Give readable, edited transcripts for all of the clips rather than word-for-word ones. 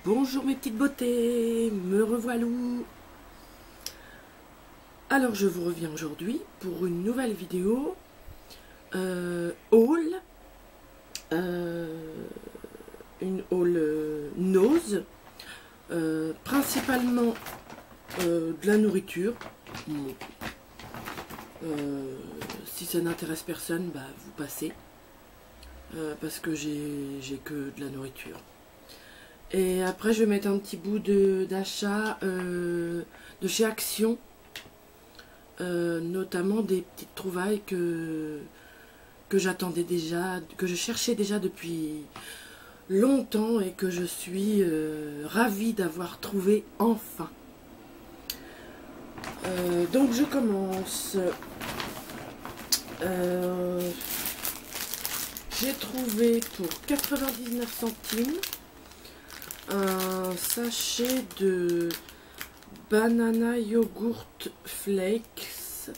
Bonjour mes petites beautés, me revoilou. Alors je vous reviens aujourd'hui pour une nouvelle vidéo haul, une haul nose, principalement de la nourriture. Si ça n'intéresse personne, bah, vous passez, parce que j'ai que de la nourriture. Et après je vais mettre un petit bout d'achat de chez Action, notamment des petites trouvailles que j'attendais déjà, que je cherchais déjà depuis longtemps et que je suis ravie d'avoir trouvé enfin. Donc je commence. J'ai trouvé pour 99 centimes un sachet de banana yogurt flakes.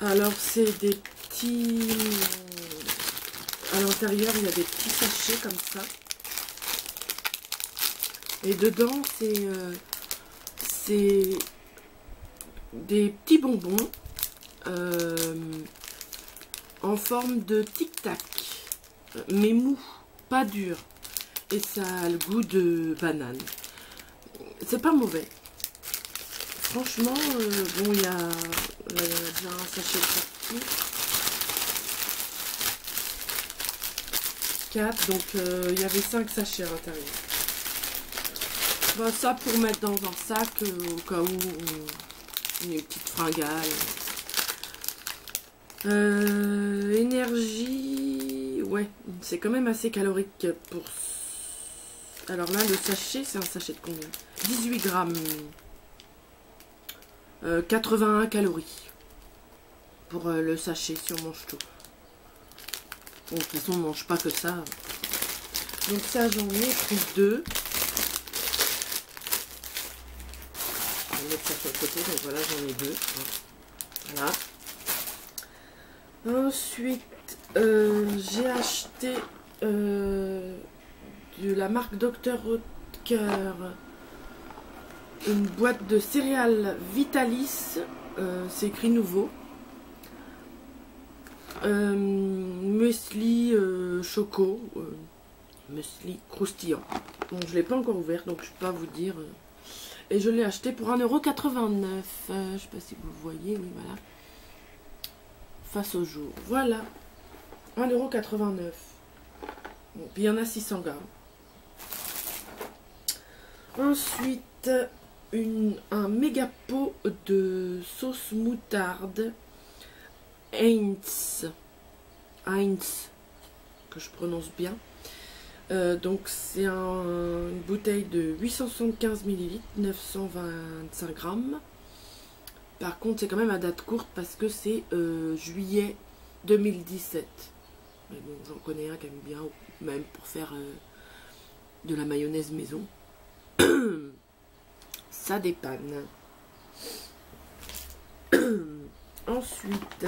Alors c'est des petits, à l'intérieur il y a des petits sachets comme ça, et dedans c'est des petits bonbons en forme de tic-tac, mais mou, pas dur. Et ça a le goût de banane. C'est pas mauvais. Franchement, bon, il y a déjà un sachet de sortie. 4, donc il y avait 5 sachets à l'intérieur. Bah, ça pour mettre dans un sac au cas où on a une petite fringale. Énergie, ouais, c'est quand même assez calorique pour. Alors là, le sachet, c'est un sachet de combien? 18 grammes. 81 calories. Pour le sachet, si on mange tout. Bon, de toute façon, on ne mange pas que ça. Donc ça, j'en ai pris 2. Je vais mettre ça sur le côté, donc voilà, j'en ai 2. Voilà. Ensuite, j'ai acheté de la marque Dr Oetker une boîte de céréales Vitalis, c'est écrit nouveau, muesli choco, muesli croustillant. Bon, je ne l'ai pas encore ouvert, donc je ne peux pas vous dire. Et je l'ai acheté pour 1,89 €. Je ne sais pas si vous le voyez, oui, voilà. Face au jour. Voilà. 1,89 €. Bon, puis il y en a 600 grammes. Ensuite, un méga pot de sauce moutarde Heinz, que je prononce bien. Donc c'est une bouteille de 875 ml, 925 grammes. Par contre, c'est quand même à date courte parce que c'est juillet 2017. Mais bon, j'en connais un qui aime bien, même pour faire de la mayonnaise maison. Ça dépanne. Ensuite, je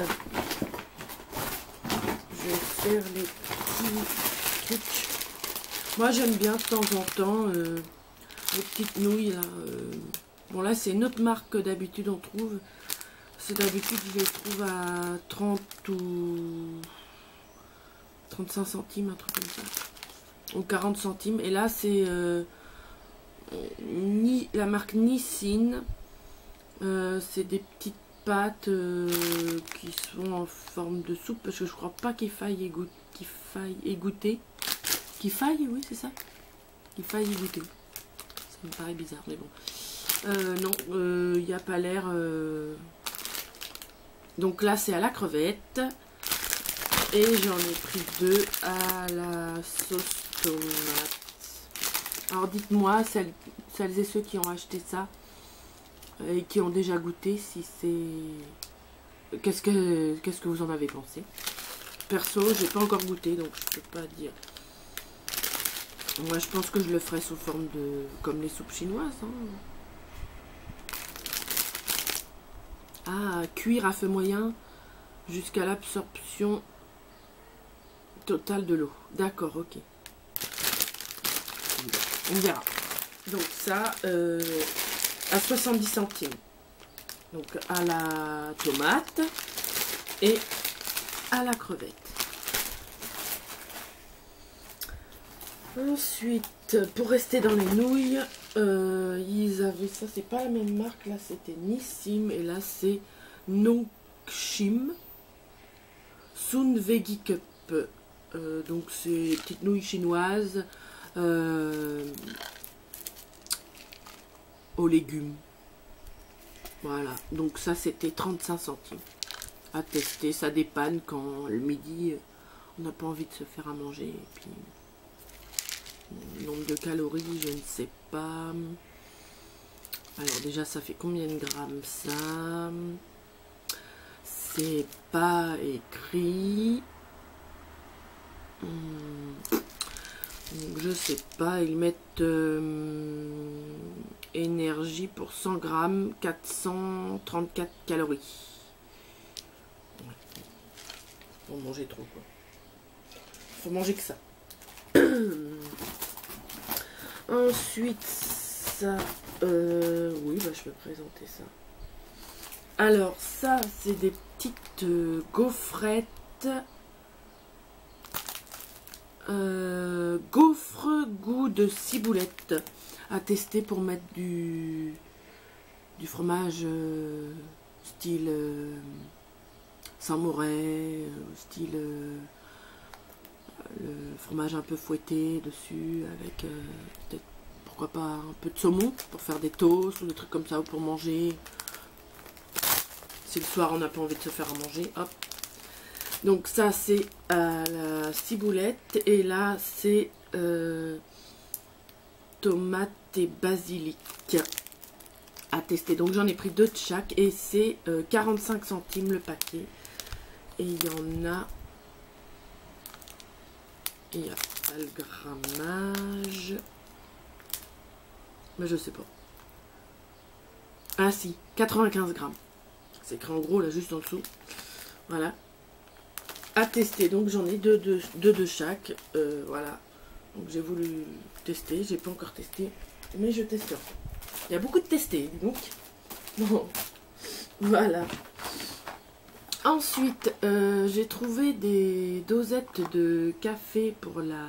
vais faire les petits trucs. Moi, j'aime bien de temps en temps les petites nouilles là. Bon, là, c'est une autre marque que d'habitude on trouve. C'est d'habitude, je les trouve à 30 ou 35 centimes, un truc comme ça. Ou 40 centimes. Et là, c'est la marque Nissin. C'est des petites pâtes qui sont en forme de soupe, parce que je crois pas qu'il faille égoutter. Qu'il faille, oui, c'est ça. Qu'il faille égoutter. Ça me paraît bizarre, mais bon. Non, il n'y a pas l'air. Donc là, c'est à la crevette. Et j'en ai pris 2 à la sauce tomate. Alors dites-moi, celles et ceux qui ont acheté ça et qui ont déjà goûté, si c'est... Qu'est-ce que vous en avez pensé? Perso, j'ai pas encore goûté, donc je peux pas dire. Moi, je pense que je le ferai sous forme de... comme les soupes chinoises. Hein. Ah, cuire à feu moyen jusqu'à l'absorption totale de l'eau. D'accord, ok. On verra. Donc ça, à 70 centimes. Donc à la tomate et à la crevette. Ensuite, pour rester dans les nouilles, ils avaient ça, c'est pas la même marque, là c'était Nissim et là c'est Nongshim Sun Veggie Cup. Donc c'est des petites nouilles chinoises aux légumes. Voilà, donc ça c'était 35 centimes. À tester, ça dépanne quand le midi on n'a pas envie de se faire à manger. Et puis, le nombre de calories, je ne sais pas. Alors déjà, ça fait combien de grammes ça? C'est pas écrit. Donc, je sais pas, ils mettent énergie pour 100 grammes, 434 calories. Ouais. Faut manger trop, quoi. Faut manger que ça. Ensuite, ça... oui, bah, je peux présenter ça. Alors, ça, c'est des petites gaufrettes. Gaufre goût de ciboulette à tester pour mettre du fromage style Saint-Maurey, style le fromage un peu fouetté dessus avec peut-être pourquoi pas un peu de saumon pour faire des toasts ou des trucs comme ça ou pour manger si le soir on n'a pas envie de se faire à manger. Hop. Donc ça c'est à la ciboulette et là c'est tomate et basilic à tester. Donc j'en ai pris 2 de chaque et c'est 45 centimes le paquet. Et il y en a... Il n'y a pas le grammage. Mais je sais pas. Ah si, 95 grammes. C'est écrit en gros là juste en dessous. Voilà. À tester. Donc j'en ai deux de chaque. Voilà. Donc j'ai voulu tester. J'ai pas encore testé. Mais je testerai. Il y a beaucoup de testés. Donc. Bon. Voilà. Ensuite, j'ai trouvé des dosettes de café pour la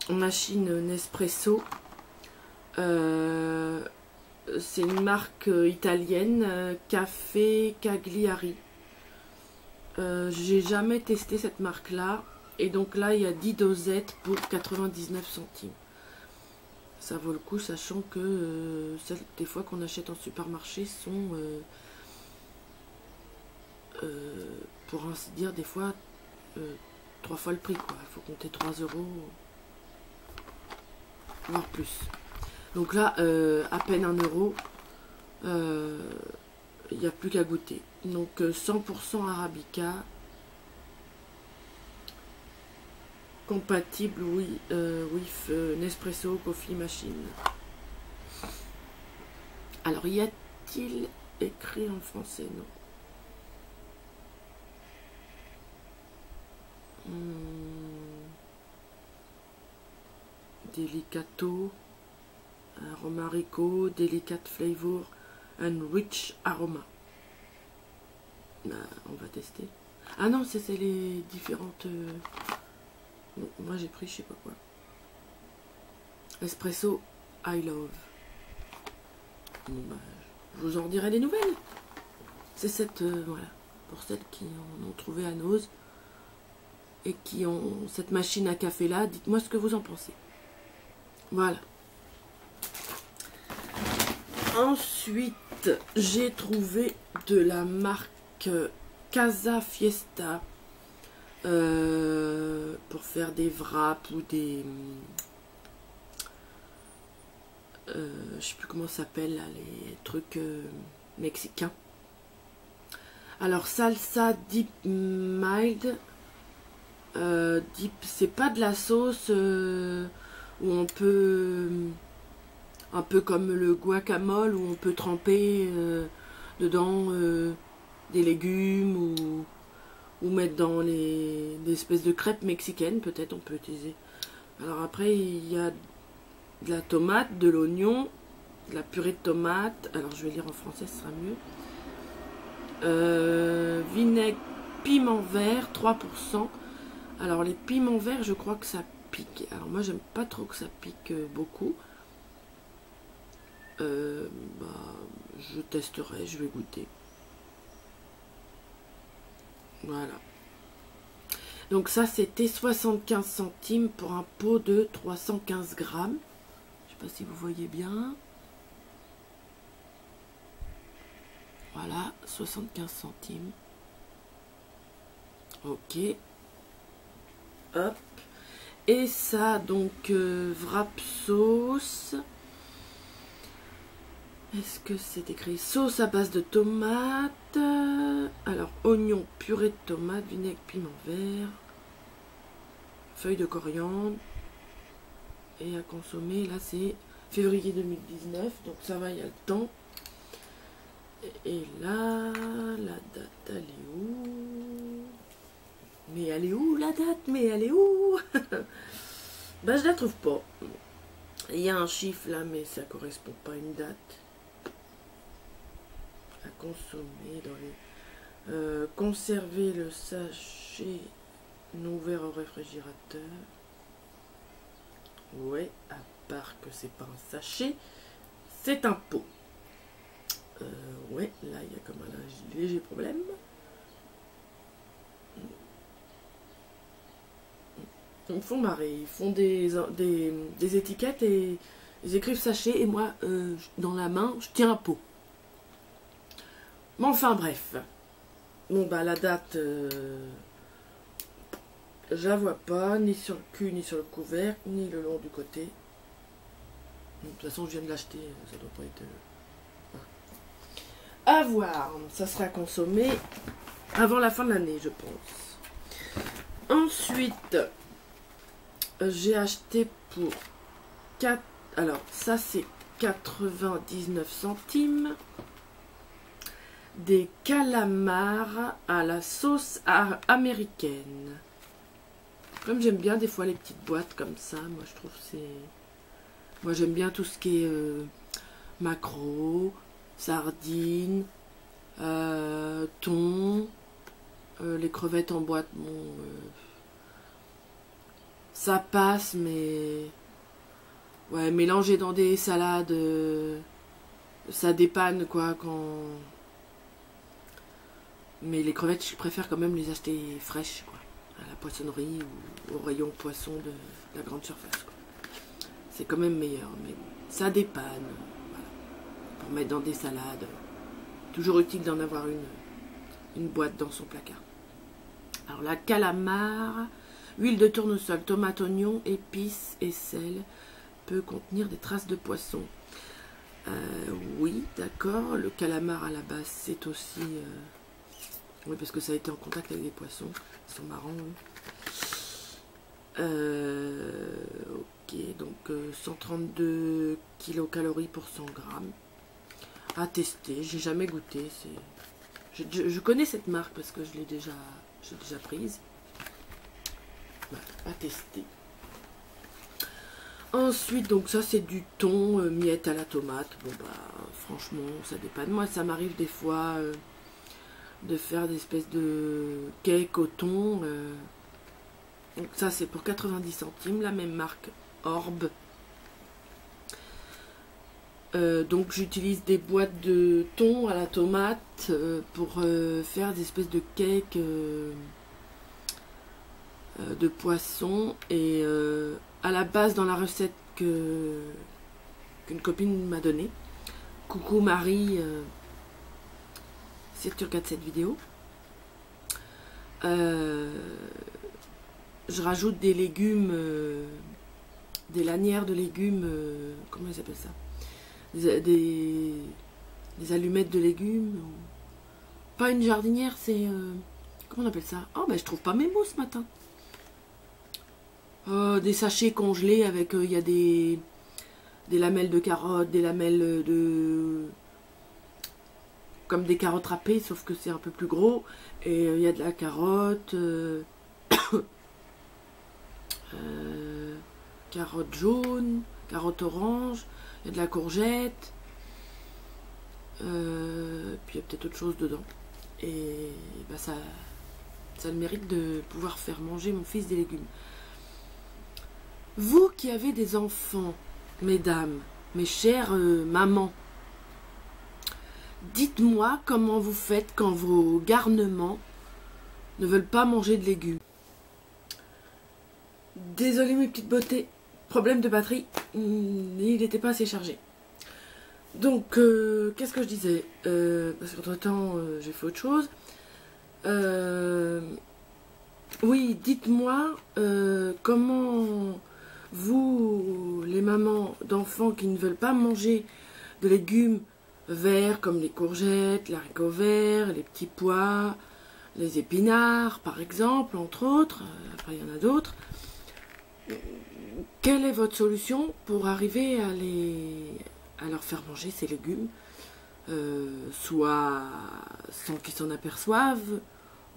machine Nespresso. C'est une marque italienne, Café Cagliari. J'ai jamais testé cette marque-là. Et donc là, il y a 10 dosettes pour 99 centimes. Ça vaut le coup, sachant que celles des fois qu'on achète en supermarché sont... pour ainsi dire, des fois 3 fois le prix, quoi. Il faut compter 3 €, voire plus. Donc là, à peine 1 €, il n'y a plus qu'à goûter. Donc 100% Arabica, compatible with Nespresso Coffee Machine. Alors, y a-t-il écrit en français? Non. Delicato, aromarico, delicate flavor and rich aroma. On va tester. Ah non, c'est les différentes... moi j'ai pris je sais pas quoi. Espresso I love. Bon, bah, je vous en dirai des nouvelles. C'est cette... voilà. Pour celles qui en ont trouvé à Nose et qui ont cette machine à café là, dites-moi ce que vous en pensez. Voilà. Ensuite, j'ai trouvé de la marque Casa Fiesta pour faire des wraps ou des... je sais plus comment ça s'appelle là, les trucs mexicains. Alors, salsa deep mild. Deep, c'est pas de la sauce où on peut... un peu comme le guacamole où on peut tremper dedans des légumes ou mettre dans des espèces de crêpes mexicaines, peut-être on peut utiliser Alors après, il y a de la tomate, de l'oignon, de la purée de tomate. Alors je vais lire en français, ce sera mieux. Vinaigre, piment vert, 3%. Alors les piments verts, je crois que ça pique. Alors moi, j'aime pas trop que ça pique beaucoup. Je testerai, je vais goûter. Voilà. Donc ça, c'était 75 centimes pour un pot de 315 grammes. Je sais pas si vous voyez bien. Voilà, 75 centimes. Ok. Hop. Et ça, donc, wrap sauce. Est-ce que c'est écrit sauce à base de tomates? Alors, oignon, purée de tomates, vinaigre, piment vert, feuilles de coriandre. Et à consommer, là c'est février 2019, donc ça va, il y a le temps. Et là, la date, elle est où? Mais elle est où la date? Mais elle est où? Ben, je la trouve pas. Il y a un chiffre là, mais ça correspond pas à une date. À consommer dans les... conserver le sachet non ouvert au réfrigérateur. Ouais, à part que c'est pas un sachet, c'est un pot. Ouais, là il y a comme un léger problème. Ils me font marrer, ils font des étiquettes et ils écrivent sachet et moi, dans la main, je tiens un pot. Mais enfin bref. Bon bah la date, je la vois pas, ni sur le cul, ni sur le couvercle, ni le long du côté. De toute façon, je viens de l'acheter, ça doit pas être... À voir, ça sera consommé avant la fin de l'année, je pense. Ensuite, j'ai acheté pour 4... Alors, ça c'est 99 centimes. Des calamars à la sauce américaine. Comme j'aime bien des fois les petites boîtes comme ça, moi je trouve c'est... Moi j'aime bien tout ce qui est maquereau, sardines, thon, les crevettes en boîte, bon, ça passe, mais ouais, mélanger dans des salades, ça dépanne quoi quand... Mais les crevettes, je préfère quand même les acheter fraîches, quoi, à la poissonnerie ou au rayon poisson de la grande surface, quoi. C'est quand même meilleur, mais ça dépanne, voilà, pour mettre dans des salades. Toujours utile d'en avoir une boîte dans son placard. Alors la calamar, huile de tournesol, tomate, oignon, épices et sel, peut contenir des traces de poisson. Oui, d'accord, le calamar à la base, c'est aussi... oui, parce que ça a été en contact avec des poissons. Ils sont marrants, oui. Ok, donc 132 kilocalories pour 100 grammes. À tester, j'ai jamais goûté. Je connais cette marque parce que j'ai déjà prise. Voilà, à tester. Ensuite, donc ça c'est du thon, miettes à la tomate. Bon bah, franchement, ça dépanne. Moi, ça m'arrive des fois... de faire des espèces de cake au thon. Donc ça c'est pour 90 centimes, la même marque Orb. Donc j'utilise des boîtes de thon à la tomate pour faire des espèces de cake de poisson. Et à la base dans la recette qu'une copine m'a donnée, coucou Marie, si tu regardes cette vidéo, je rajoute des légumes, des lanières de légumes, comment ils s'appellent ça, des allumettes de légumes, pas une jardinière, c'est, comment on appelle ça? Oh ben je trouve pas mes mots ce matin. Des sachets congelés avec, il y a des lamelles de carottes, des lamelles de... comme des carottes râpées, sauf que c'est un peu plus gros. Et il y a de la carotte. carottes jaunes, carottes oranges, il y a de la courgette, puis il y a peut-être autre chose dedans. Et bah, ça a le mérite de pouvoir faire manger mon fils des légumes. Vous qui avez des enfants, mesdames, mes chères mamans, dites-moi comment vous faites quand vos garnements ne veulent pas manger de légumes. Désolée mes petites beautés, problème de batterie, il n'était pas assez chargé. Donc, qu'est-ce que je disais parce qu'entre temps, j'ai fait autre chose. Oui, dites-moi comment vous, les mamans d'enfants qui ne veulent pas manger de légumes verts comme les courgettes, les haricots verts, les petits pois, les épinards par exemple, entre autres, après il y en a d'autres. Quelle est votre solution pour arriver à leur faire manger ces légumes, soit sans qu'ils s'en aperçoivent,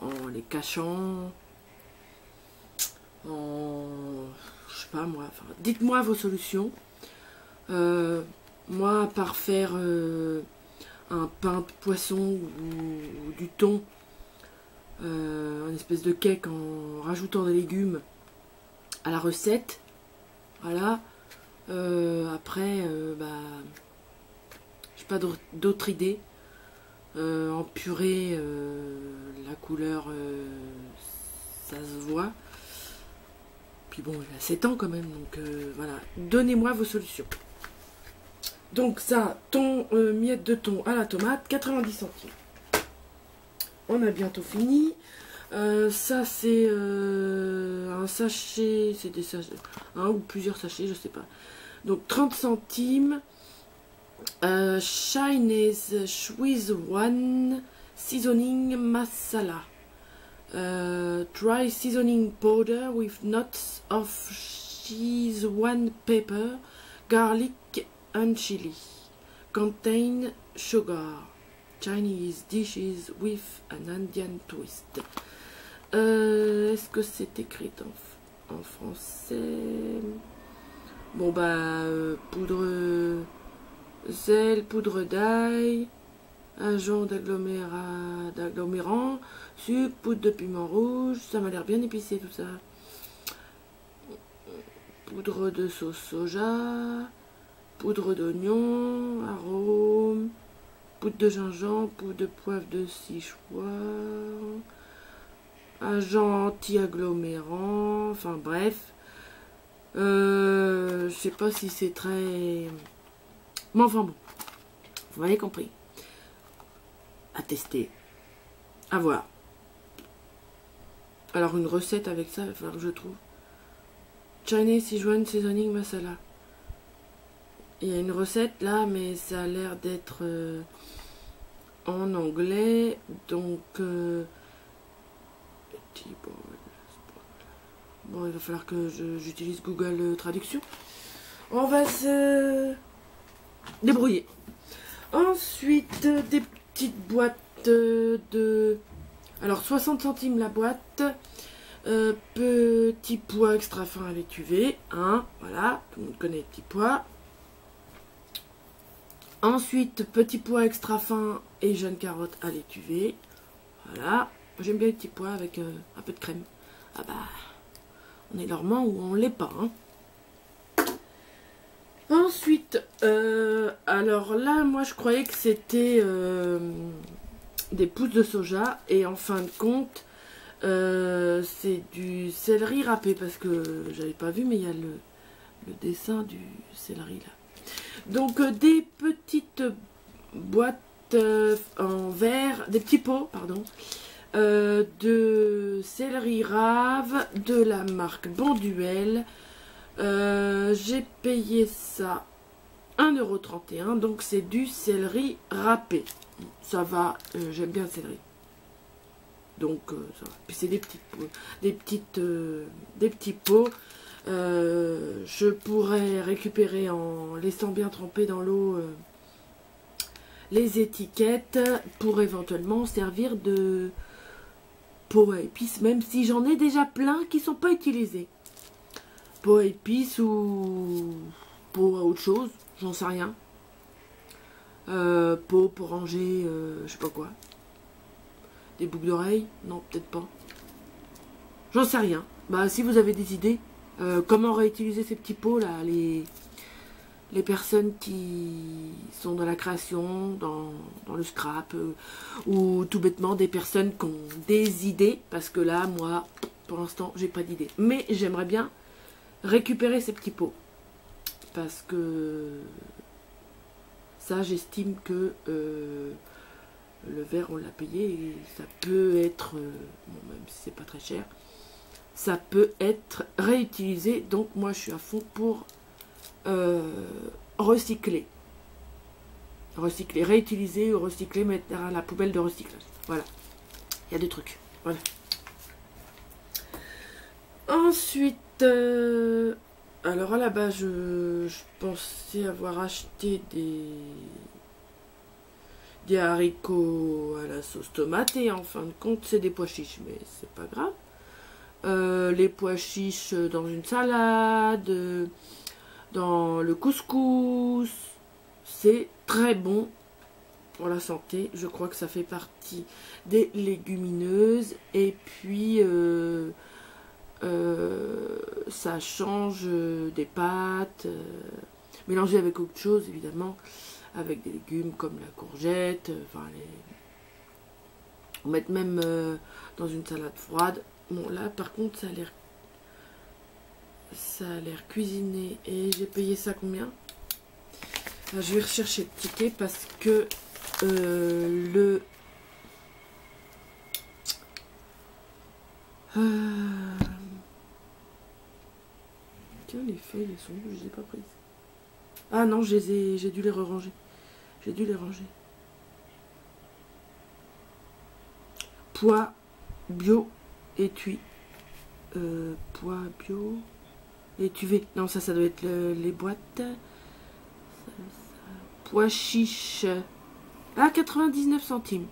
en les cachant, je sais pas moi, enfin, dites-moi vos solutions. Moi, à part faire un pain de poisson ou du thon, une espèce de cake en rajoutant des légumes à la recette, voilà. Après, bah, j'ai pas d'autres idées. En purée, la couleur, ça se voit. Puis bon, il a 7 ans quand même, donc voilà. Donnez-moi vos solutions. Donc ça, thon, miettes de thon à la tomate, 90 centimes. On a bientôt fini. Ça c'est un sachet, c'est des sachets, un ou plusieurs sachets, je sais pas. Donc 30 centimes. Chinese Szechuan Seasoning Masala. Dry seasoning powder with nuts of Szechuan pepper, garlic and chili. Contain sugar. Chinese dishes with an Indian twist. Est-ce que c'est écrit en français? Bon bah poudre sel, poudre d'ail, agent d'agglomérant, sucre, poudre de piment rouge, ça m'a l'air bien épicé tout ça. Poudre de sauce soja, poudre d'oignon, arôme, poudre de gingembre, poudre de poivre de Sichuan, agent anti-agglomérant, enfin bref. Je sais pas si c'est très... Mais enfin bon, vous m'avez compris. À tester. À voir. Alors une recette avec ça, il va falloir que je trouve. Chinese Sichuan Seasoning Masala. Il y a une recette là, mais ça a l'air d'être en anglais. Donc, bon, il va falloir que j'utilise Google Traduction. On va se débrouiller. Ensuite, des petites boîtes de... Alors, 60 centimes la boîte. Petit pois extra fin à l'étuvée. Hein, voilà, tout le monde connaît les petits pois. Ensuite, petit pois extra fin et jeunes carottes à l'étuvée. Voilà. J'aime bien les petits pois avec un peu de crème. Ah bah, on est normand ou on l'est pas. Hein. Ensuite, alors là, moi je croyais que c'était des pousses de soja. Et en fin de compte, c'est du céleri râpé. Parce que j'avais pas vu, mais il y a le dessin du céleri là. Donc des petites boîtes en verre, des petits pots, pardon, de céleri rave de la marque Bonduelle. J'ai payé ça 1,31 €, donc c'est du céleri râpé. Ça va, j'aime bien le céleri. Donc ça va. Puis c'est des petits pots. Je pourrais récupérer en laissant bien tremper dans l'eau les étiquettes pour éventuellement servir de pot à épices, même si j'en ai déjà plein qui ne sont pas utilisés. pot à épices ou pot à autre chose, j'en sais rien. Pot pour ranger, je sais pas quoi. Des boucles d'oreilles? Non, peut-être pas. J'en sais rien. Bah, si vous avez des idées, comment réutiliser ces petits pots là, les personnes qui sont dans la création, dans le scrap, ou tout bêtement des personnes qui ont des idées, parce que là, moi, pour l'instant, j'ai pas d'idée. Mais j'aimerais bien récupérer ces petits pots, parce que ça, j'estime que le verre, on l'a payé, et ça peut être, bon, même si c'est pas très cher, ça peut être réutilisé. Donc moi, je suis à fond pour recycler, réutiliser ou recycler, mettre à la poubelle de recyclage. Voilà, il y a des trucs. Voilà. Ensuite, alors à la base, je pensais avoir acheté des haricots à la sauce tomate, et en fin de compte, c'est des pois chiches, mais c'est pas grave. Les pois chiches dans une salade, dans le couscous, c'est très bon pour la santé. Je crois que ça fait partie des légumineuses, et puis ça change des pâtes, mélangées avec autre chose évidemment, avec des légumes comme la courgette, enfin on met même dans une salade froide. Bon là par contre ça a l'air cuisiné, et j'ai payé ça combien? Alors, je vais rechercher le ticket parce que tiens, les feuilles, elles sont où? Je les ai pas prises. Ah non, j'ai dû les ranger. J'ai dû les ranger. Pois bio étui. Pois bio étuvé. Non, ça doit être les boîtes. Pois chiche. Ah, 99 centimes.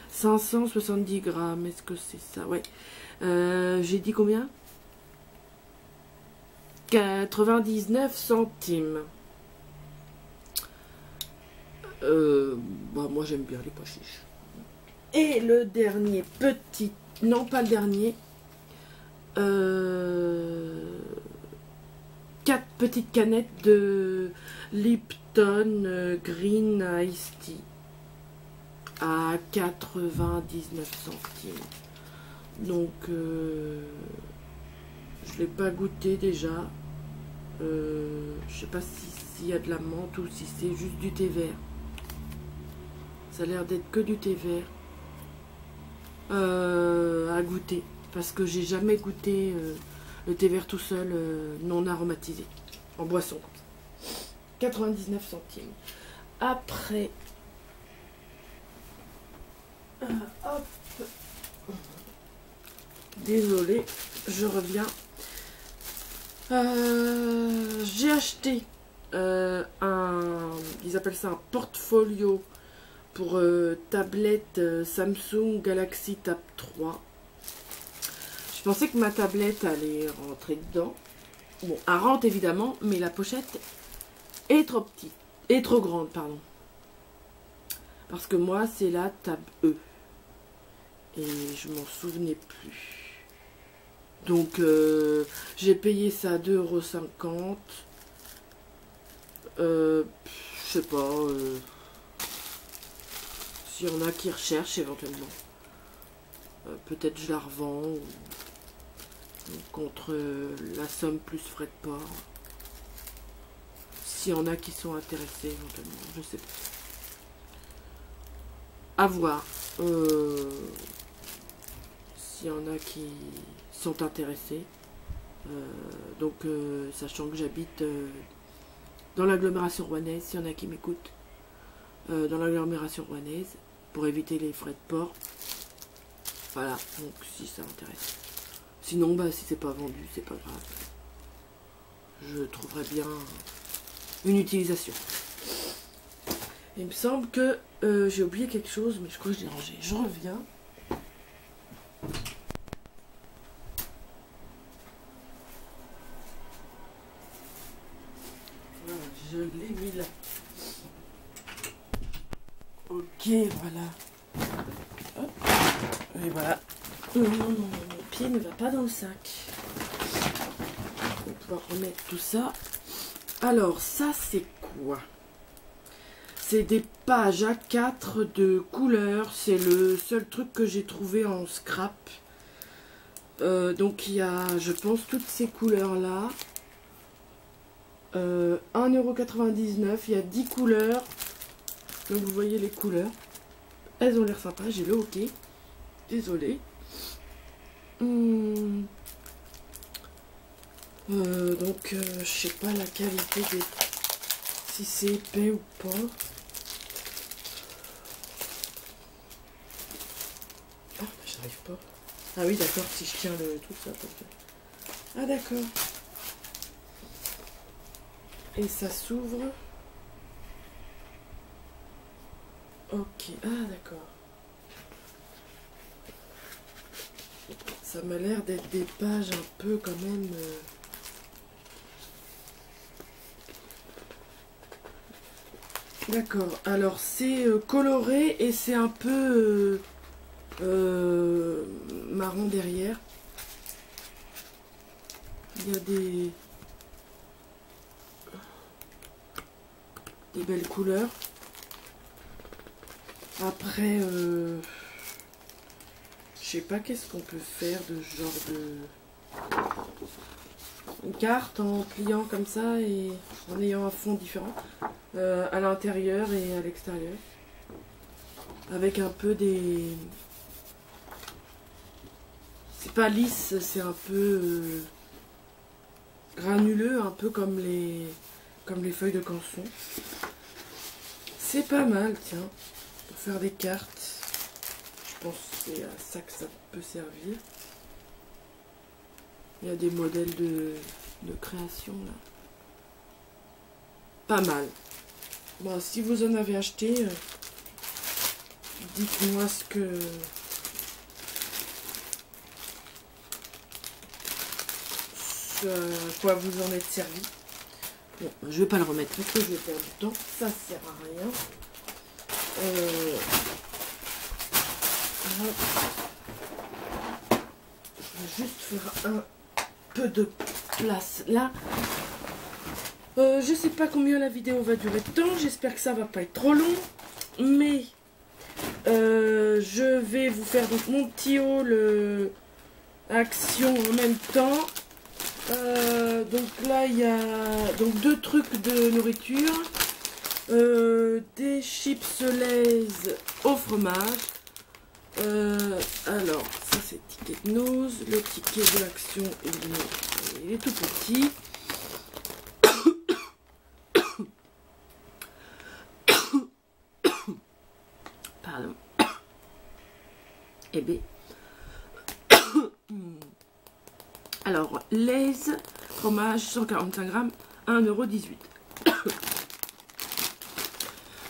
570 grammes. Est-ce que c'est ça? Ouais. J'ai dit combien? 99 centimes. Bah, moi j'aime bien les pois chiches. Et le dernier petit, non pas le dernier, 4 petites canettes de Lipton Green Iced Tea à 99 centimes. Donc je l'ai pas goûté déjà. Je sais pas s'il y a de la menthe ou si c'est juste du thé vert. Ça a l'air d'être que du thé vert à goûter, parce que j'ai jamais goûté le thé vert tout seul non aromatisé en boisson. 99 centimes. Après, hop, désolé, je reviens. J'ai acheté ils appellent ça un portfolio pour tablette Samsung Galaxy Tab 3. Je pensais que ma tablette allait rentrer dedans. Bon, elle rentre évidemment, mais la pochette est trop petite, est trop grande, pardon. Parce que moi, c'est la Tab E. Et je m'en souvenais plus. Donc, j'ai payé ça 2,50 €. Je sais pas. S'il y en a qui recherchent éventuellement. Peut-être je la revends. Ou contre la somme plus frais de port. S'il y en a qui sont intéressés éventuellement. Je sais pas. À voir. S'il y en a qui sont intéressés. Donc, sachant que j'habite dans l'agglomération rouennaise, s'il y en a qui m'écoutent dans l'agglomération rouennaise, pour éviter les frais de port. Voilà, donc si ça intéresse. Sinon, bah, si c'est pas vendu, c'est pas grave. Je trouverai bien une utilisation. Il me semble que j'ai oublié quelque chose, mais je crois que je l'ai rangé. Je reviens. voilà. Hop. Et voilà. Non, non, non, mon pied ne va pas dans le sac. On va pouvoir remettre tout ça. Alors, ça, c'est quoi? C'est des pages A4 de couleurs. C'est le seul truc que j'ai trouvé en scrap. Donc, il y a, je pense, toutes ces couleurs-là. 1,99 €. Il y a 10 couleurs. Donc, vous voyez les couleurs. Elles ont l'air sympas. J'ai le OK. Désolée. Donc, je sais pas la qualité des... si c'est épais ou pas. Ah, j'arrive pas. Ah oui, d'accord, si je tiens le truc, ça peut faire. Ah, d'accord. Et ça s'ouvre. Ok, ah, d'accord. Ça m'a l'air d'être des pages un peu quand même... D'accord, alors c'est coloré et c'est un peu marron derrière. Il y a des belles couleurs. Après, je sais pas qu'est-ce qu'on peut faire de ce genre de... Une carte en pliant comme ça et en ayant un fond différent à l'intérieur et à l'extérieur. Avec un peu des... C'est pas lisse, c'est un peu granuleux, un peu comme les feuilles de canson. C'est pas mal, tiens, pour faire des cartes. Je pense que c'est à ça que ça peut servir. Il y a des modèles de création là. Pas mal. Bon, si vous en avez acheté, dites-moi ce que... à quoi vous en êtes servi. Bon, je vais pas le remettre parce que je vais perdre du temps. Ça sert à rien. Je vais juste faire un peu de place là. Je sais pas combien la vidéo va durer de temps. J'espère que ça va pas être trop long. Mais je vais vous faire donc mon petit haul action en même temps. Donc là il y a donc 2 trucs de nourriture, des chips Lay's au fromage. Alors ça c'est ticket de nose, le ticket de l'action il est tout petit. Pardon. Eh bien. Alors, Lay's, fromage, 145 grammes, 1,18 €.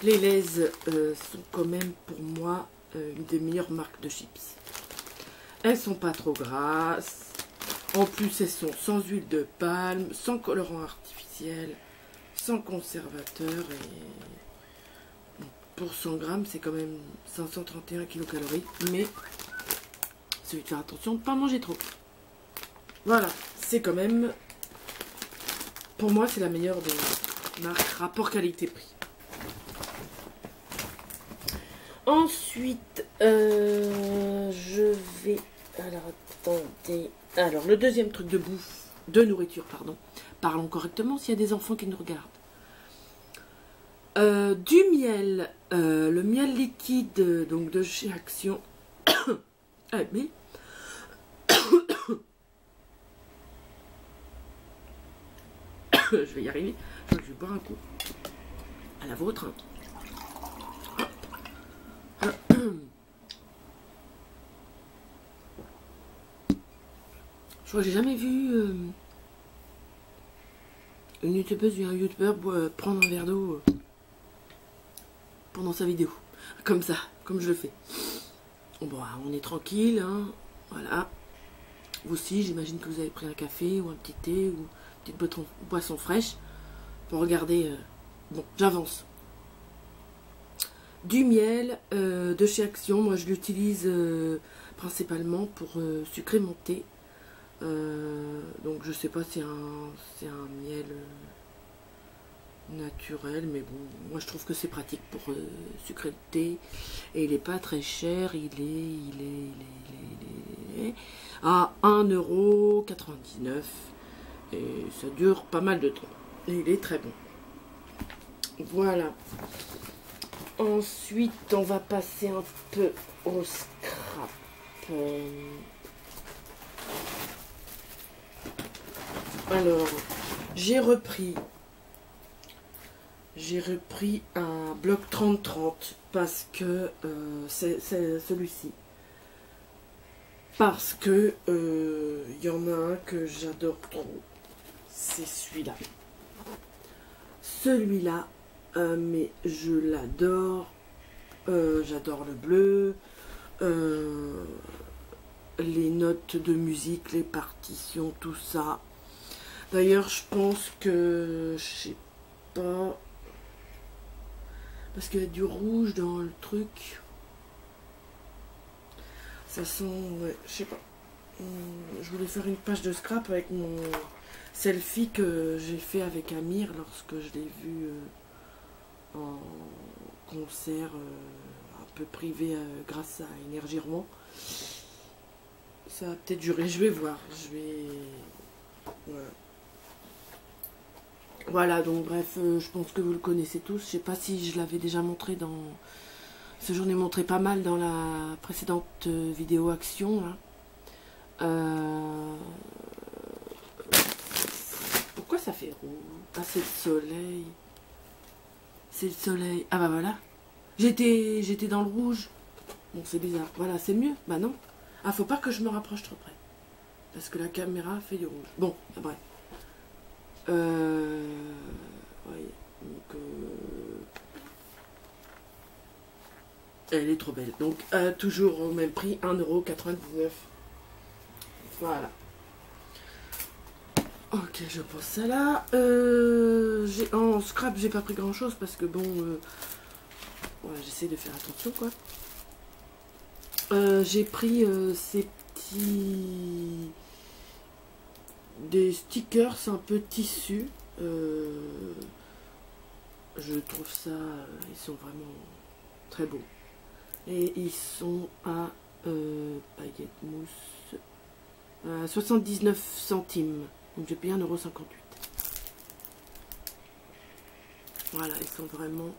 Les Lay's sont quand même pour moi une des meilleures marques de chips. Elles sont pas trop grasses. En plus, elles sont sans huile de palme, sans colorant artificiel, sans conservateur. Et pour 100 grammes, c'est quand même 531 kilocalories. Mais, celui de faire attention de ne pas manger trop. Voilà, c'est quand même, pour moi, c'est la meilleure des marques rapport qualité-prix. Ensuite, je vais, alors attendez, alors le deuxième truc de bouffe, de nourriture, pardon, parlons correctement s'il y a des enfants qui nous regardent. Du miel, le miel liquide, donc de chez Action, mais... je vais y arriver. Je vais boire un coup. À la vôtre. Je crois que j'ai jamais vu une youtubeuse ou un youtubeur prendre un verre d'eau pendant sa vidéo. Comme ça, comme je le fais. Bon, on est tranquille, hein. Voilà. Vous aussi, j'imagine que vous avez pris un café ou un petit thé ou une petite boisson fraîche pour regarder. Bon, j'avance. du miel de chez Action. Moi je l'utilise principalement pour sucrer mon thé. Donc je sais pas si c'est un miel naturel, mais bon, moi je trouve que c'est pratique pour sucrer le thé. Et il est pas très cher, il est à 1,99 €. Et ça dure pas mal de temps. Et il est très bon. Voilà. Ensuite, on va passer un peu au scrap. Alors, j'ai repris un bloc 30-30 parce que c'est celui-ci. Parce que y en a un que j'adore trop. C'est celui-là. Celui-là, mais je l'adore. J'adore le bleu. Les notes de musique, les partitions, tout ça. D'ailleurs, je pense que, je sais pas, parce qu'il y a du rouge dans le truc. Ça sent, ouais, je sais pas. Je voulais faire une page de scrap avec mon selfie que j'ai fait avec Amir lorsque je l'ai vu en concert un peu privé grâce à Énergie Rouen. Ça va peut-être durer, je vais voir. Voilà. Voilà, donc bref, je pense que vous le connaissez tous. Je sais pas si je l'avais déjà montré dans... Parce que j'en ai montré pas mal dans la précédente vidéo Action, là. Pourquoi ça fait rouge? Ah, c'est le soleil. C'est le soleil. Ah bah voilà. J'étais dans le rouge. Bon, c'est bizarre. Voilà, c'est mieux. Bah non. Ah, faut pas que je me rapproche trop près. Parce que la caméra fait du rouge. Bon, bref. Ouais, donc, elle est trop belle. Donc, toujours au même prix, 1,99 €. Voilà. Ok, je pose ça là. En scrap, j'ai pas pris grand chose parce que bon, voilà, j'essaie de faire attention quoi. J'ai pris ces petits... des stickers un peu tissus. Je trouve ça, ils sont vraiment très beaux. Et ils sont à paillettes mousse à 79 centimes. Donc j'ai payé 1,58 €. Voilà, ils sont vraiment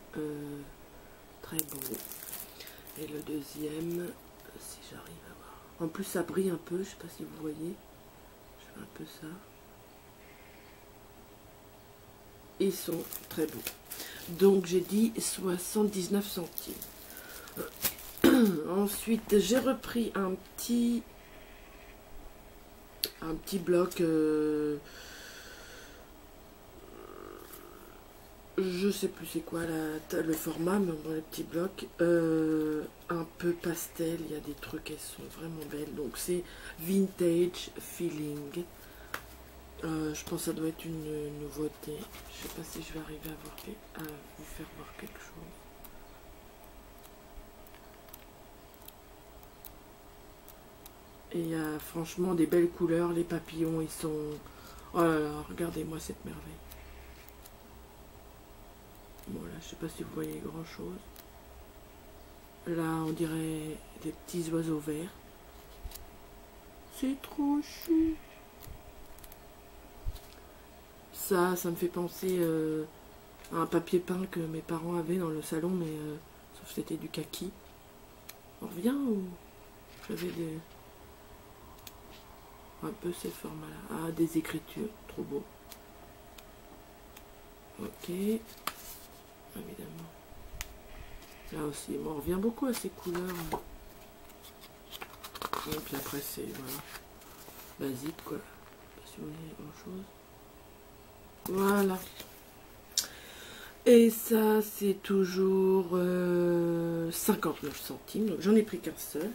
très beaux. Et le deuxième, si j'arrive à voir. En plus ça brille un peu, je sais pas si vous voyez. Je fais un peu ça. Ils sont très beaux. Donc j'ai dit 79 centimes. Ensuite j'ai repris un petit bloc, je sais plus c'est quoi le format, mais dans les petits blocs un peu pastel. Il y a des trucs, elles sont vraiment belles. Donc c'est Vintage Feeling. Je pense que ça doit être une nouveauté. Je sais pas si je vais arriver à vous faire voir quelque chose. Et il y a franchement des belles couleurs. Les papillons, ils sont... Oh là là, regardez-moi cette merveille. Bon là, je sais pas si vous voyez grand chose. Là, on dirait des petits oiseaux verts. C'est trop chou. Ça me fait penser à un papier peint que mes parents avaient dans le salon, mais sauf que c'était du kaki. On revient ou j'avais des... un peu ces formats là. Ah, des écritures, trop beau. Ok, évidemment. Là aussi, bon, on revient beaucoup à ces couleurs. Et puis après c'est, voilà, basique quoi. Je sais pas si vous voyez grand chose. Voilà. Et ça c'est toujours 59 centimes. Donc j'en ai pris qu'un seul.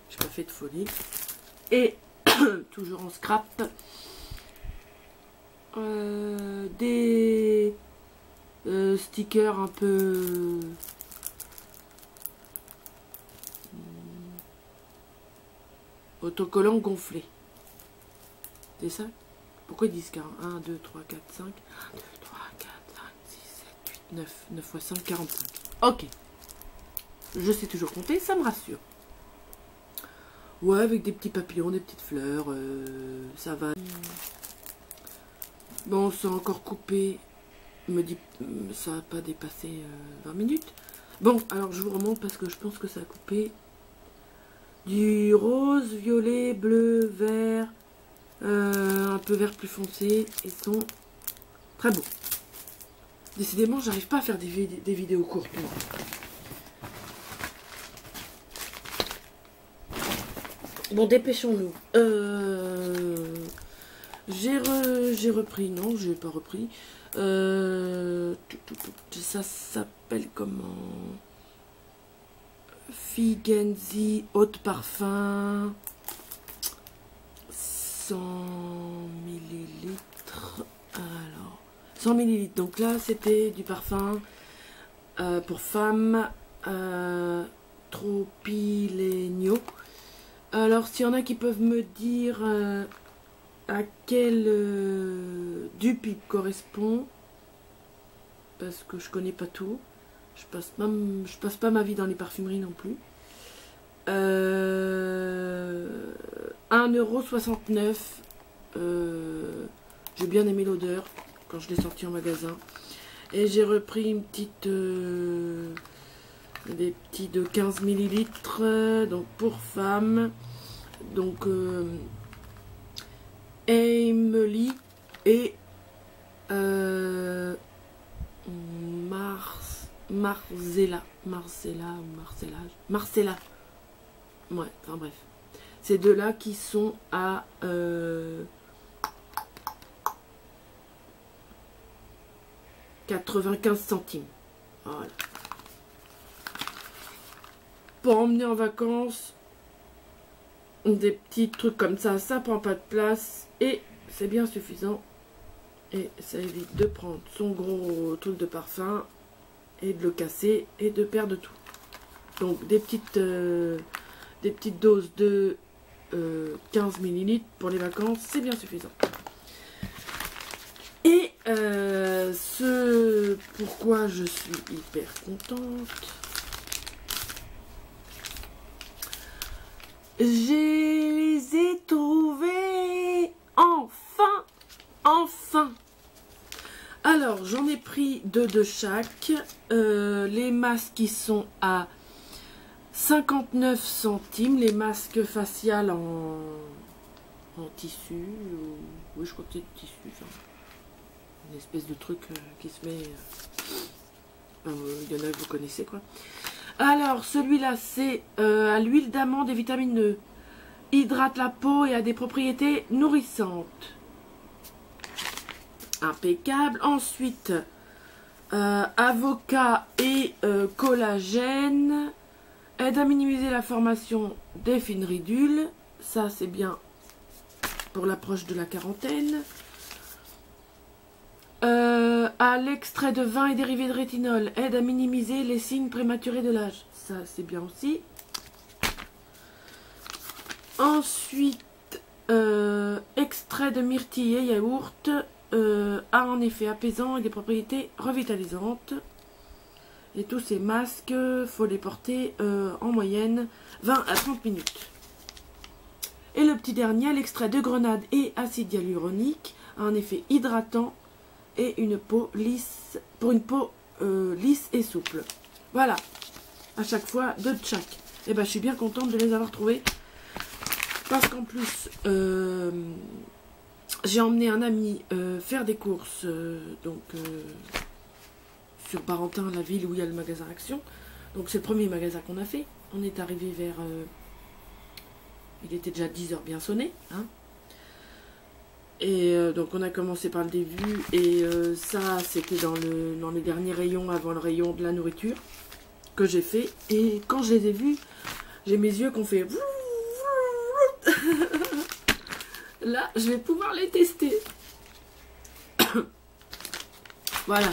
J'ai pas fait de folie. Et toujours en scrap. Des stickers un peu Autocollant gonflé. C'est ça? Pourquoi ils disent 1, 2, 3, 4, 5. 1, 2, 3, 4, 5, 6, 7, 8, 9. 9 fois 5, 45. Ok. Je sais toujours compter, ça me rassure. Ouais, avec des petits papillons, des petites fleurs. Ça va. Bon, c'est encore coupé. Me dit, ça n'a pas dépassé 20 minutes. Bon, alors je vous remonte parce que je pense que ça a coupé. Du rose, violet, bleu, vert, un peu vert plus foncé. Ils sont très beaux. Décidément, j'arrive pas à faire des vidéos courtes. Moi. Bon, dépêchons-nous. J'ai repris. Non, j'ai pas repris. Ça s'appelle comment? Figenzi, eau de parfum. 100 millilitres. Alors, 100 millilitres. Donc là, c'était du parfum pour femmes. Tropilegno. Alors, s'il y en a qui peuvent me dire à quel dupe il correspond, parce que je connais pas tout. Je passe pas ma vie dans les parfumeries non plus. 1,69 €. J'ai bien aimé l'odeur quand je l'ai sorti en magasin. Et j'ai repris une petite... des petits de 15 millilitres, donc pour femmes. Donc Emily et Marcella. Ouais, enfin bref. Ces deux-là qui sont à 95 centimes. Voilà. Pour emmener en vacances, des petits trucs comme ça prend pas de place et c'est bien suffisant. Et ça évite de prendre son gros truc de parfum et de le casser et de perdre tout. Donc des petites doses de 15 millilitres pour les vacances, c'est bien suffisant. Et ce pourquoi je suis hyper contente, je les ai trouvés enfin. Alors j'en ai pris 2 de chaque. Les masques qui sont à 59 centimes, les masques faciales en tissu, oui je crois que c'est du tissu, enfin, une espèce de truc qui se met, il y en a que vous connaissez quoi. Alors celui-là c'est à l'huile d'amande et vitamine E, hydrate la peau et a des propriétés nourrissantes. Impeccable. Ensuite avocat et collagène, aide à minimiser la formation des fines ridules, ça c'est bien pour l'approche de la quarantaine. À l'extrait de vin et dérivés de rétinol, aide à minimiser les signes prématurés de l'âge, ça c'est bien aussi. Ensuite extrait de myrtille et yaourt, a un effet apaisant et des propriétés revitalisantes. Et tous ces masques, faut les porter en moyenne 20 à 30 minutes. Et le petit dernier, l'extrait de grenade et acide hyaluronique, a un effet hydratant et une peau lisse, pour une peau lisse et souple. Voilà, à chaque fois 2 de chaque. Et ben je suis bien contente de les avoir trouvés. Parce qu'en plus, j'ai emmené un ami faire des courses sur Barentin, la ville où il y a le magasin Action. Donc c'est le premier magasin qu'on a fait. On est arrivé vers... il était déjà 10 h bien sonné. Hein. Et donc on a commencé par le début. Et ça c'était dans les derniers rayons avant le rayon de la nourriture que j'ai fait. Et quand je les ai vus, j'ai mes yeux qui ont fait... Là, je vais pouvoir les tester. Voilà.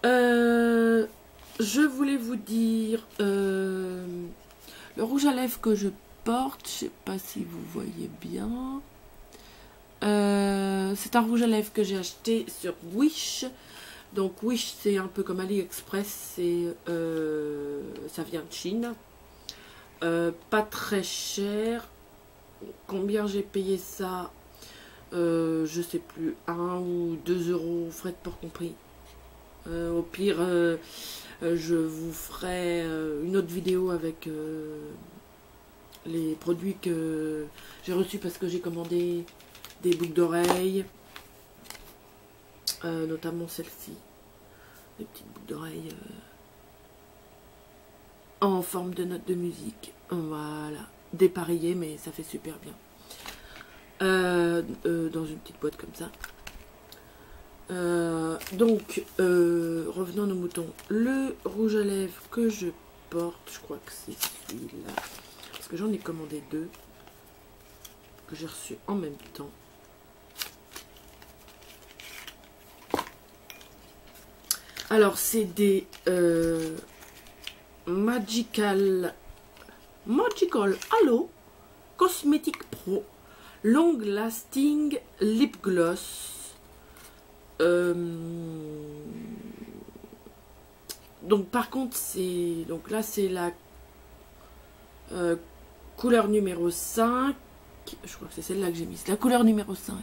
Je voulais vous dire le rouge à lèvres que je porte. Je sais pas si vous voyez bien. C'est un rouge à lèvres que j'ai acheté sur Wish. Donc Wish, c'est un peu comme AliExpress, ça vient de Chine. Pas très cher. Combien j'ai payé ça? Je sais plus, 1 ou 2 euros, frais de port compris. Au pire, je vous ferai une autre vidéo avec les produits que j'ai reçus parce que j'ai commandé des boucles d'oreilles, notamment celle-ci, des petites boucles d'oreilles en forme de notes de musique. Voilà, dépareillées, mais ça fait super bien. Dans une petite boîte comme ça. Donc, revenons à nos moutons. Le rouge à lèvres que je porte, je crois que c'est celui-là. Parce que j'en ai commandé 2. Que j'ai reçu en même temps. Alors, c'est des Magical Halo Cosmetic Pro Long Lasting Lip Gloss. Donc par contre c'est donc là c'est la couleur numéro 5. Je crois que c'est celle-là que j'ai mise. La couleur numéro 5.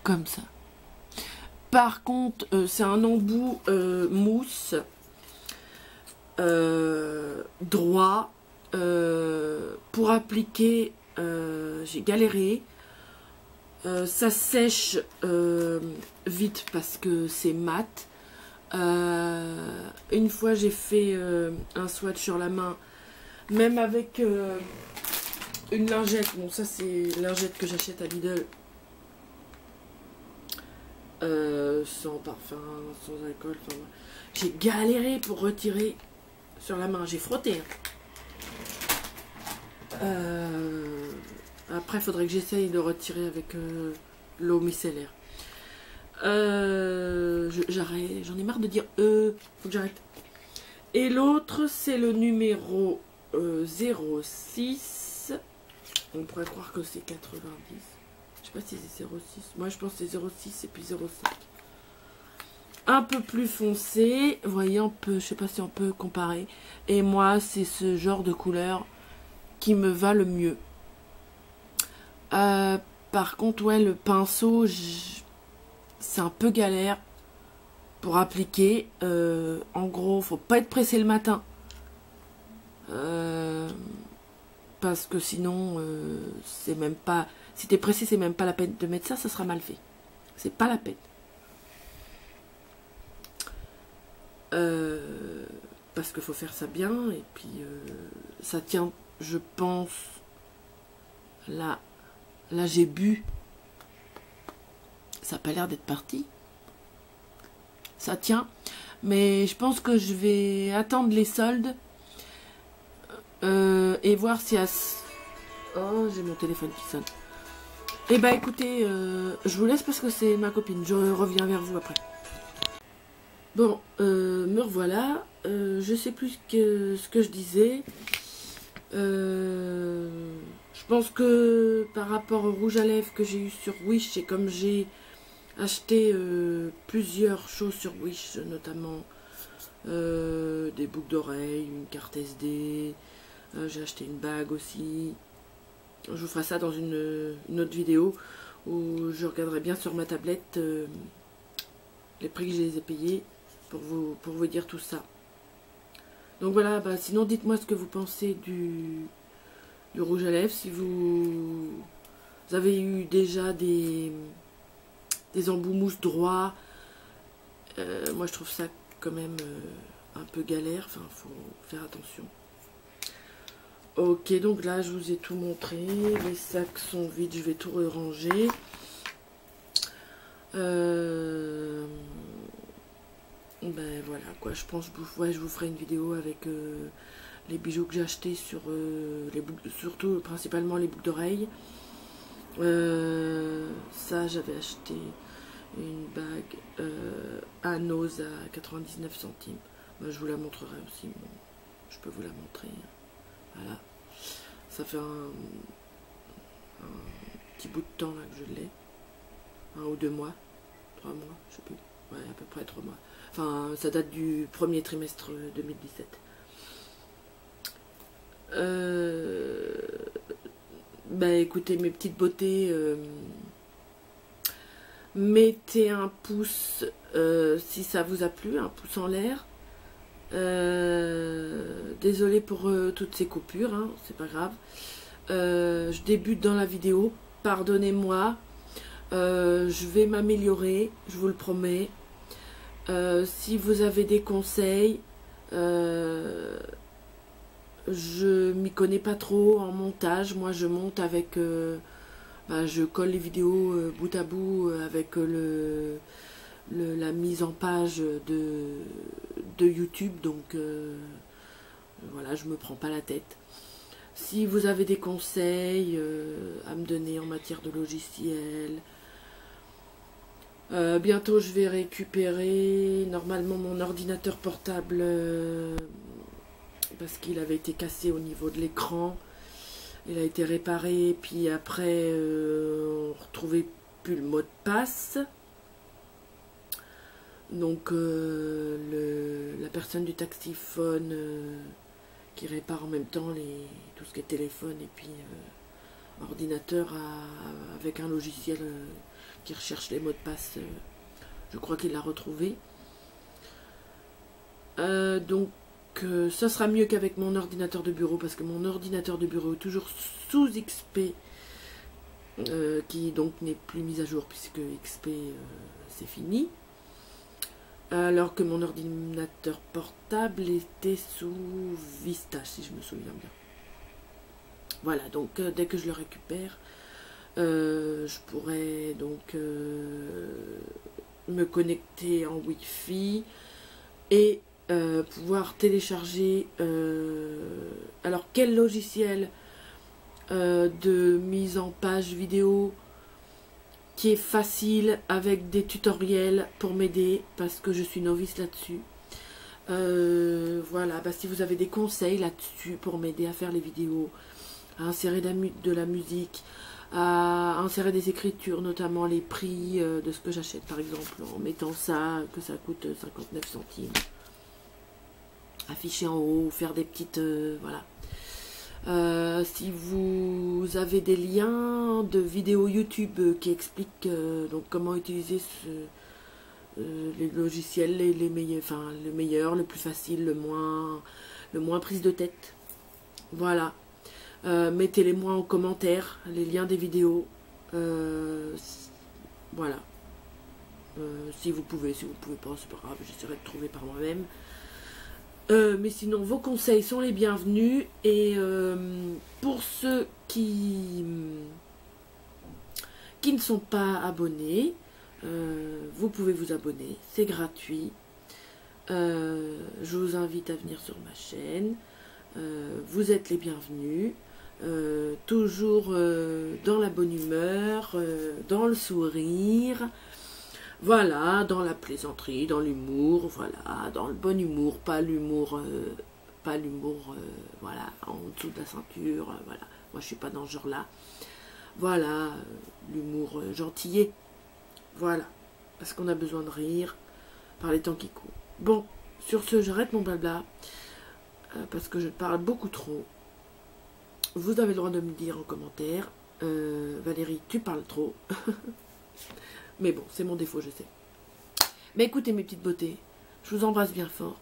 Comme ça. Par contre, c'est un embout mousse droit pour appliquer. J'ai galéré. Ça sèche vite parce que c'est mat. Une fois j'ai fait un swatch sur la main, même avec une lingette. Bon, ça c'est lingette que j'achète à Lidl. Sans parfum, sans alcool. Enfin, j'ai galéré pour retirer sur la main. J'ai frotté. Après, il faudrait que j'essaye de retirer avec l'eau micellaire. J'arrête. J'en ai marre de dire faut que j'arrête. Et l'autre, c'est le numéro 06. On pourrait croire que c'est 90. Je sais pas si c'est 06. Moi, je pense que c'est 06 et puis 05. Un peu plus foncé. Vous voyez, on peut, je sais pas si on peut comparer. Et moi, c'est ce genre de couleur qui me va le mieux. Par contre, ouais, le pinceau, c'est un peu galère pour appliquer. En gros, faut pas être pressé le matin. Parce que sinon, c'est même pas... Si t'es pressé, c'est même pas la peine de mettre ça, ça sera mal fait. C'est pas la peine. Parce qu'il faut faire ça bien. Et puis, ça tient, je pense... Là, j'ai bu. Ça n'a pas l'air d'être parti. Ça tient. Mais je pense que je vais attendre les soldes. Et voir si à... Oh, j'ai mon téléphone qui sonne. Et bah écoutez, je vous laisse parce que c'est ma copine. Je reviens vers vous après. Bon, me revoilà. Je sais plus ce que je disais. Je pense que par rapport au rouge à lèvres que j'ai eu sur Wish, et comme j'ai acheté plusieurs choses sur Wish, notamment des boucles d'oreilles, une carte SD, j'ai acheté une bague aussi. Je vous ferai ça dans une autre vidéo où je regarderai bien sur ma tablette les prix que je les ai payés pour vous dire tout ça. Donc voilà, bah, sinon dites-moi ce que vous pensez du rouge à lèvres, si vous avez eu déjà des embouts mousse droits. Moi je trouve ça quand même un peu galère, enfin faut faire attention. Ok, donc là je vous ai tout montré, les sacs sont vides, je vais tout ranger. Ben voilà quoi, je pense que je vous ferai une vidéo avec les bijoux que j'ai achetés sur surtout principalement les boucles d'oreilles. Ça j'avais acheté une bague à Nose à 99 centimes. Ben, je vous la montrerai aussi, bon, je peux vous la montrer. Voilà, Ça fait un petit bout de temps là que je l'ai. 1 ou 2 mois. 3 mois, je sais plus. Ouais, à peu près 3 mois. Enfin, ça date du premier trimestre 2017. Bah écoutez, mes petites beautés, mettez un pouce si ça vous a plu, un pouce en l'air. Désolée pour toutes ces coupures, hein, c'est pas grave. Je débute dans la vidéo, pardonnez-moi. Je vais m'améliorer, je vous le promets. Si vous avez des conseils, je m'y connais pas trop en montage. Moi je monte avec je colle les vidéos bout à bout avec la mise en page de YouTube, donc voilà, je me prends pas la tête. Si vous avez des conseils à me donner en matière de logiciel, bientôt je vais récupérer normalement mon ordinateur portable parce qu'il avait été cassé au niveau de l'écran. Il a été réparé, puis après on retrouvait plus le mot de passe. Donc la personne du taxiphone qui répare en même temps tout ce qui est téléphone et puis ordinateur avec un logiciel qui recherche les mots de passe, je crois qu'il l'a retrouvé. Donc ça sera mieux qu'avec mon ordinateur de bureau, parce que mon ordinateur de bureau est toujours sous XP, qui donc n'est plus mis à jour puisque XP c'est fini. Alors que mon ordinateur portable était sous Vista, si je me souviens bien. Voilà, donc dès que je le récupère, je pourrai donc me connecter en Wi-Fi et pouvoir télécharger. Alors, quel logiciel de mise en page vidéo qui est facile avec des tutoriels pour m'aider, parce que je suis novice là-dessus. Voilà, si vous avez des conseils là-dessus pour m'aider à faire les vidéos, à insérer de la musique, à insérer des écritures, notamment les prix de ce que j'achète par exemple, en mettant ça, que ça coûte 59 centimes. Afficher en haut, faire des petites... voilà. Si vous avez des liens de vidéos YouTube qui expliquent donc comment utiliser les logiciels les meilleurs, enfin le meilleur, le plus facile, le moins prise de tête. Voilà. Mettez-les moi en commentaire, les liens des vidéos. Voilà. Si vous pouvez pas, c'est pas grave, j'essaierai de trouver par moi-même. Mais sinon, vos conseils sont les bienvenus. Et pour ceux qui ne sont pas abonnés, vous pouvez vous abonner, c'est gratuit. Je vous invite à venir sur ma chaîne. Vous êtes les bienvenus. Toujours dans la bonne humeur, dans le sourire. Voilà, dans la plaisanterie, dans l'humour, voilà, dans le bon humour, pas l'humour, voilà, en dessous de la ceinture, voilà. Moi, je suis pas dans ce genre-là. Voilà, l'humour gentillet, voilà, parce qu'on a besoin de rire par les temps qui courent. Bon, sur ce, j'arrête mon blabla, parce que je parle beaucoup trop. Vous avez le droit de me dire en commentaire, Valérie, tu parles trop. Mais bon, c'est mon défaut, je sais. Mais écoutez mes petites beautés, je vous embrasse bien fort.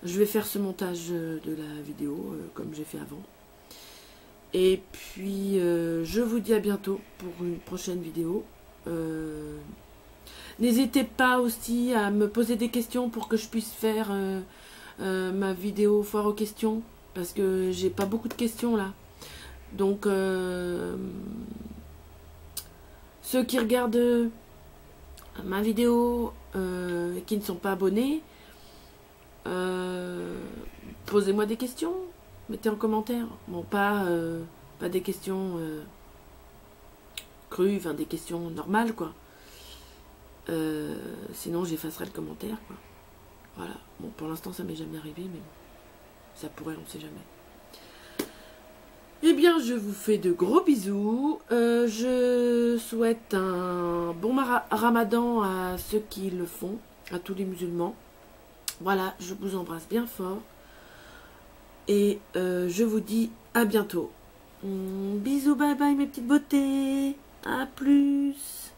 Je vais faire ce montage de la vidéo comme j'ai fait avant. Et puis, je vous dis à bientôt pour une prochaine vidéo. N'hésitez pas aussi à me poser des questions pour que je puisse faire ma vidéo foire aux questions. Parce que j'ai pas beaucoup de questions là. Donc... ceux qui regardent ma vidéo et qui ne sont pas abonnés, posez-moi des questions, mettez en commentaire. Bon, pas des questions crues, enfin des questions normales, quoi. Sinon, j'effacerai le commentaire, quoi. Voilà. Bon, pour l'instant, ça m'est jamais arrivé, mais bon, ça pourrait, on ne sait jamais. Eh bien, je vous fais de gros bisous. Je souhaite un bon ramadan à ceux qui le font, à tous les musulmans. Voilà, je vous embrasse bien fort. Et je vous dis à bientôt. Bisous, bye bye mes petites beautés. À plus.